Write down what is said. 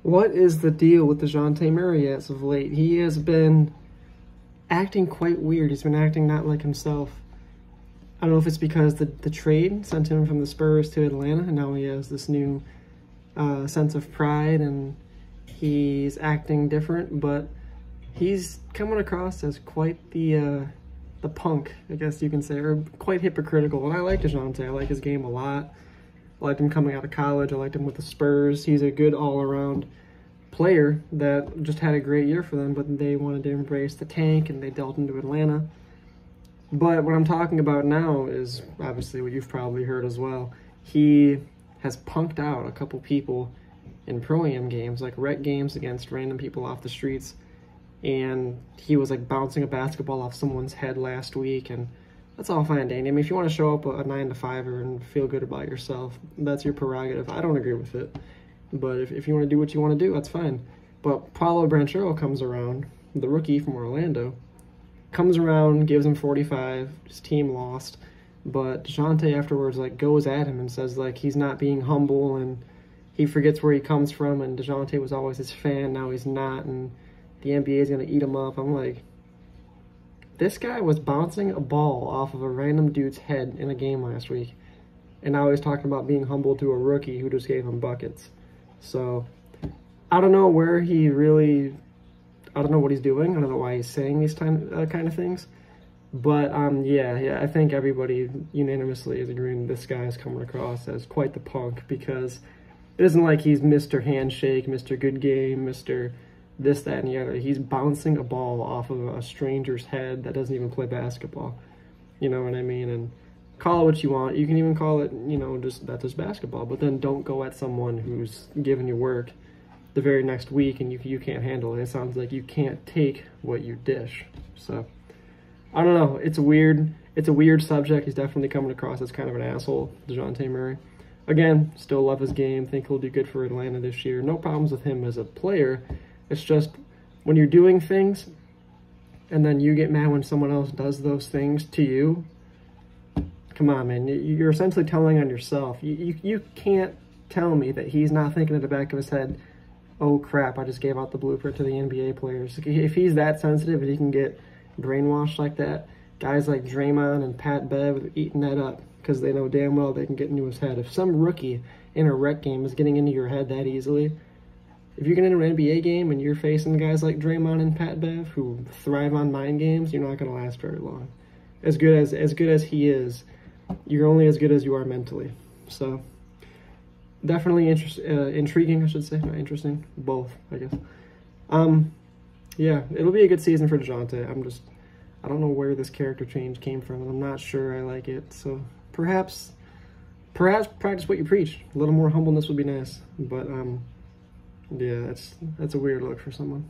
What is the deal with Dejounte Murray as of late? He has been acting quite weird. He's been acting not like himself. I don't know if it's because the trade sent him from the Spurs to Atlanta, and now he has this new sense of pride, and he's acting different, but he's coming across as quite the punk, I guess you can say, or quite hypocritical. And I like Dejounte. I like his game a lot. I liked him coming out of college. I liked him with the Spurs. He's a good all-around player that just had a great year for them, but they wanted to embrace the tank, and they dealt into Atlanta. But what I'm talking about now is obviously what you've probably heard as well. He has punked out a couple people in pro-am games, like rec games against random people off the streets, and he was like bouncing a basketball off someone's head last week, and that's all fine and dandy. I mean, if you want to show up a 9-to-5er and feel good about yourself, that's your prerogative. I don't agree with it, but if you want to do what you want to do, that's fine. But Paolo Banchero comes around, the rookie from Orlando, comes around, gives him 45, his team lost, but Dejounte afterwards like goes at him and says like he's not being humble, and he forgets where he comes from, and Dejounte was always his fan, now he's not, and the NBA is going to eat him up. I'm like, this guy was bouncing a ball off of a random dude's head in a game last week, and now he's talking about being humble to a rookie who just gave him buckets. So I don't know where he really, I don't know what he's doing. I don't know why he's saying these kind of things. But yeah, I think everybody unanimously is agreeing this guy is coming across as quite the punk, because it isn't like he's Mr. Handshake, Mr. Good Game, Mr. this, that, and the other. He's bouncing a ball off of a stranger's head that doesn't even play basketball. You know what I mean? And call it what you want. You can even call it, just that's just basketball. But then don't go at someone who's giving you work the very next week and you can't handle it. It sounds like you can't take what you dish. So I don't know. It's a weird subject. He's definitely coming across as kind of an asshole, Dejounte Murray. Again, still love his game. Think he'll do good for Atlanta this year. No problems with him as a player. It's just when you're doing things and then you get mad when someone else does those things to you, come on, man. You're essentially telling on yourself. You can't tell me that he's not thinking at the back of his head, oh crap, I just gave out the blueprint to the NBA players. If he's that sensitive and he can get brainwashed like that, guys like Draymond and Pat Bev are eating that up because they know damn well they can get into his head. If some rookie in a rec game is getting into your head that easily, if you get into an NBA game and you're facing guys like Draymond and Pat Bev who thrive on mind games, you're not going to last very long. As good as he is, you're only as good as you are mentally. So definitely intriguing, I should say. Not interesting. Both, I guess. Yeah, it'll be a good season for Dejounte. I don't know where this character change came from, and I'm not sure I like it. So perhaps practice what you preach. A little more humbleness would be nice. But yeah, that's a weird look for someone.